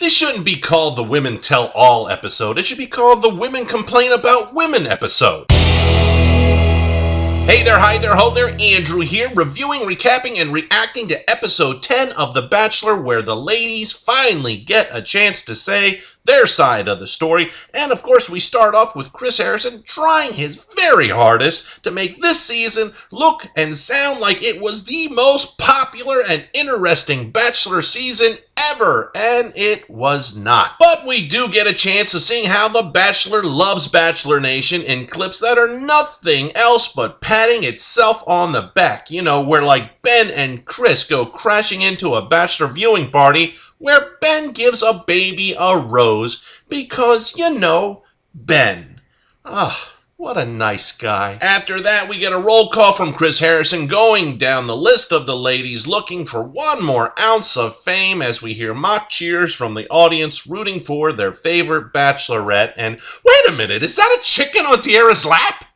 This shouldn't be called the Women Tell All episode. It should be called the Women Complain About Women episode. Hey there, hi there, ho there, Andrew here, reviewing, recapping, and reacting to episode 10 of The Bachelor, where the ladies finally get a chance to say their side of the story. And of course, we start off with Chris Harrison trying his very hardest to make this season look and sound like it was the most popular and interesting Bachelor season ever, and it was not. But we do get a chance of seeing how The Bachelor loves Bachelor Nation in clips that are nothing else but patting itself on the back. You know, where like Ben and Chris go crashing into a Bachelor viewing party where Ben gives a baby a rose because, you know, Ben. What a nice guy. After that, we get a roll call from Chris Harrison going down the list of the ladies looking for one more ounce of fame as we hear mock cheers from the audience rooting for their favorite bachelorette. And wait a minute, is that a chicken on Tierra's lap?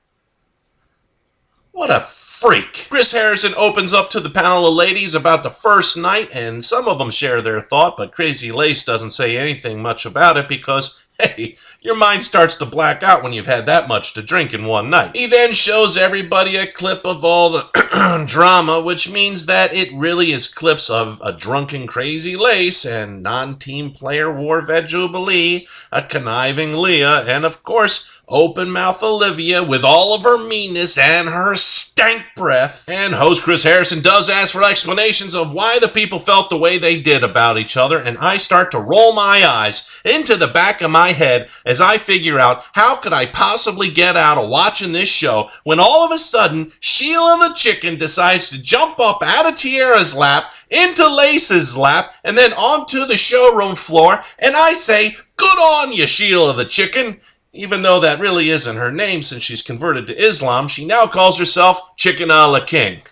What a freak. Chris Harrison opens up to the panel of ladies about the first night, and some of them share their thought, but Crazy Lace doesn't say anything much about it because, hey, your mind starts to black out when you've had that much to drink in one night. He then shows everybody a clip of all the drama, which means that it really is clips of a drunken Crazy Lace and non-team player War Vet Jubilee, a conniving Leah, and of course, open-mouth Olivia with all of her meanness and her stank breath. And host Chris Harrison does ask for explanations of why the people felt the way they did about each other, and I start to roll my eyes into the back of my head as I figure out how could I possibly get out of watching this show when all of a sudden Sheila the chicken decides to jump up out of Tierra's lap into Lace's lap and then onto the showroom floor, and I say, good on you, Sheila the chicken. Even though that really isn't her name since she's converted to Islam, she now calls herself Chicken a la King.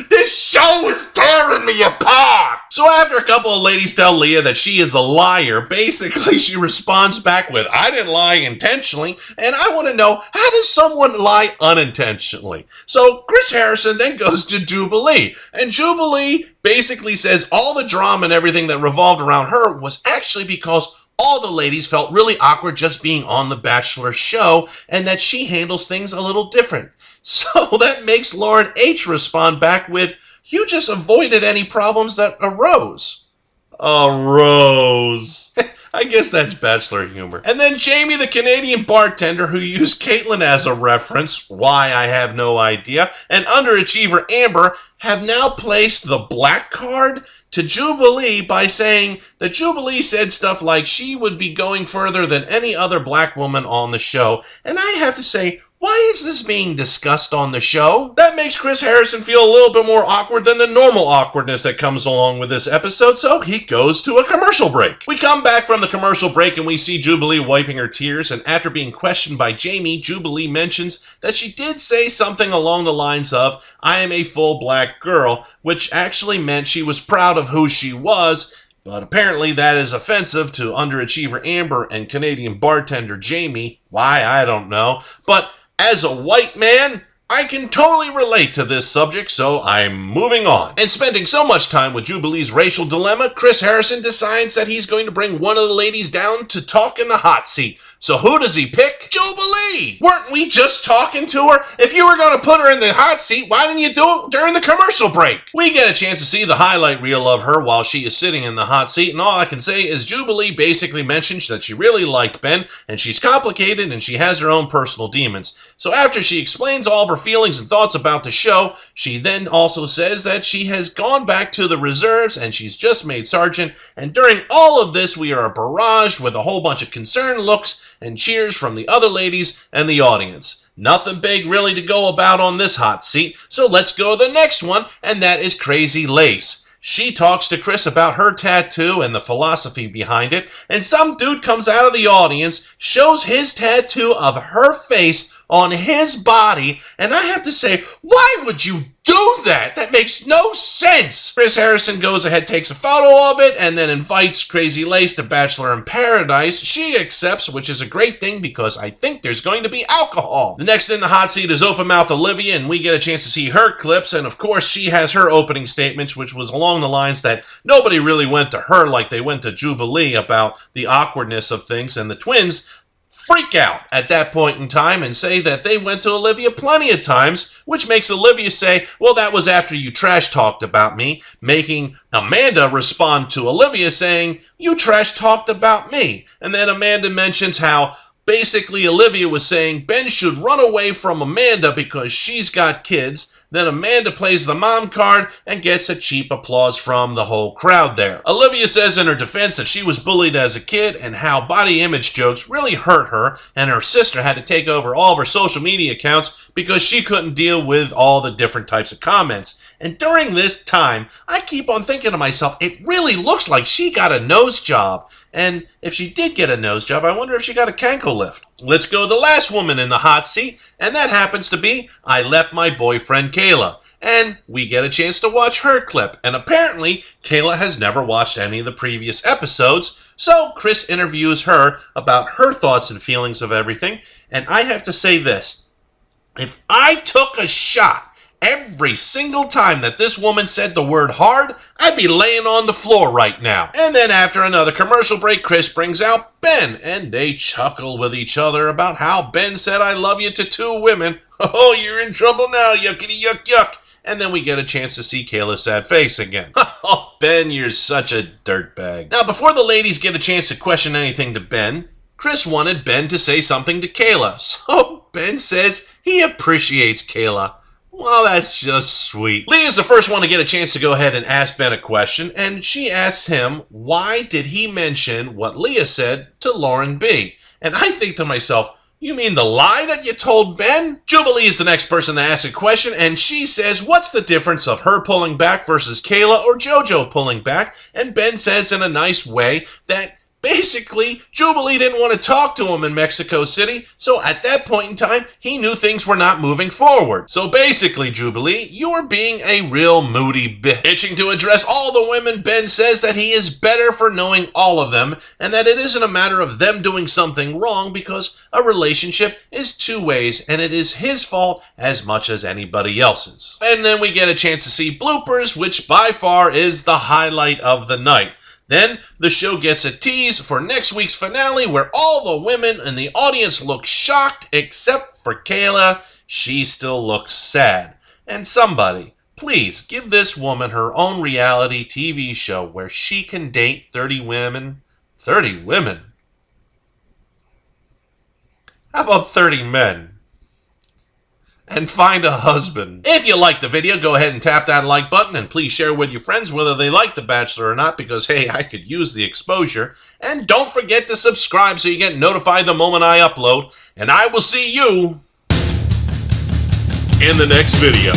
This show is tearing me apart! So after a couple of ladies tell Leah that she is a liar, basically she responds back with, I didn't lie intentionally, and I want to know, how does someone lie unintentionally? So Chris Harrison then goes to Jubilee, and Jubilee basically says all the drama and everything that revolved around her was actually because all the ladies felt really awkward just being on the Bachelor show, and that she handles things a little different. So that makes Lauren H. respond back with, you just avoided any problems that arose. Arose. I guess that's Bachelor humor. And then Jamie, the Canadian bartender who used Caitlyn as a reference, why I have no idea, and underachiever Amber have now placed the black card to Jubilee by saying that Jubilee said stuff like she would be going further than any other black woman on the show. And I have to say, why is this being discussed on the show? That makes Chris Harrison feel a little bit more awkward than the normal awkwardness that comes along with this episode, so he goes to a commercial break. We come back from the commercial break and we see Jubilee wiping her tears, and after being questioned by Jamie, Jubilee mentions that she did say something along the lines of, I am a full black girl, which actually meant she was proud of who she was, but apparently that is offensive to underachiever Amber and Canadian bartender Jamie. Why, I don't know. But as a white man, I can totally relate to this subject, so I'm moving on. And spending so much time with Jubilee's racial dilemma, Chris Harrison decides that he's going to bring one of the ladies down to talk in the hot seat. So who does he pick? Jubilee! Weren't we just talking to her? If you were going to put her in the hot seat, why didn't you do it during the commercial break? We get a chance to see the highlight reel of her while she is sitting in the hot seat, and all I can say is Jubilee basically mentions that she really liked Ben, and she's complicated, and she has her own personal demons. So after she explains all of her feelings and thoughts about the show, she then also says that she has gone back to the reserves, and she's just made sergeant, and during all of this, we are barraged with a whole bunch of concerned looks and cheers from the other ladies and the audience. Nothing big really to go about on this hot seat, so let's go to the next one, and that is Crazy Lace. She talks to Chris about her tattoo and the philosophy behind it, and some dude comes out of the audience, shows his tattoo of her face on his body, and I have to say, why would you do that? That makes no sense. Chris Harrison goes ahead, takes a photo of it, and then invites Crazy Lace to Bachelor in Paradise. She accepts, which is a great thing because I think there's going to be alcohol. The next in the hot seat is Open Mouth Olivia, and we get a chance to see her clips, and of course she has her opening statements, which was along the lines that nobody really went to her like they went to Jubilee about the awkwardness of things, and the twins freak out at that point in time and say that they went to Olivia plenty of times, which makes Olivia say, well, that was after you trash talked about me, making Amanda respond to Olivia saying, you trash talked about me. And then Amanda mentions how basically Olivia was saying Ben should run away from Amanda because she's got kids. Then Amanda plays the mom card and gets a cheap applause from the whole crowd there. Olivia says in her defense that she was bullied as a kid and how body image jokes really hurt her, and her sister had to take over all of her social media accounts because she couldn't deal with all the different types of comments. And during this time, I keep on thinking to myself, it really looks like she got a nose job. And if she did get a nose job, I wonder if she got a cankle lift. Let's go to the last woman in the hot seat, and that happens to be I Left My Boyfriend Kayla. And we get a chance to watch her clip. And apparently, Kayla has never watched any of the previous episodes, so Chris interviews her about her thoughts and feelings of everything. And I have to say this, if I took a shot every single time that this woman said the word hard, I'd be laying on the floor right now. And then after another commercial break, Chris brings out Ben, and they chuckle with each other about how Ben said I love you to two women. Oh, you're in trouble now, yuckity yuck yuck. And then we get a chance to see Kayla's sad face again. Oh, Ben, you're such a dirtbag. Now, before the ladies get a chance to question anything to Ben, Chris wanted Ben to say something to Kayla. So Ben says he appreciates Kayla. Well, that's just sweet. Leah's the first one to get a chance to go ahead and ask Ben a question, and she asks him, why did he mention what Leah said to Lauren B? And I think to myself, you mean the lie that you told Ben? Jubilee is the next person to ask a question, and she says, what's the difference of her pulling back versus Kayla or JoJo pulling back? And Ben says in a nice way that basically, Jubilee didn't want to talk to him in Mexico City, so at that point in time, he knew things were not moving forward. So basically, Jubilee, you are being a real moody bitch. Itching to address all the women, Ben says that he is better for knowing all of them, and that it isn't a matter of them doing something wrong because a relationship is two ways, and it is his fault as much as anybody else's. And then we get a chance to see bloopers, which by far is the highlight of the night. Then the show gets a tease for next week's finale where all the women in the audience look shocked except for Kayla. She still looks sad. And somebody, please give this woman her own reality TV show where she can date 30 women. 30 women? How about 30 men? And find a husband. If you liked the video, go ahead and tap that like button, and please share with your friends whether they like The Bachelor or not, because hey, I could use the exposure. And don't forget to subscribe so you get notified the moment I upload, and I will see you in the next video.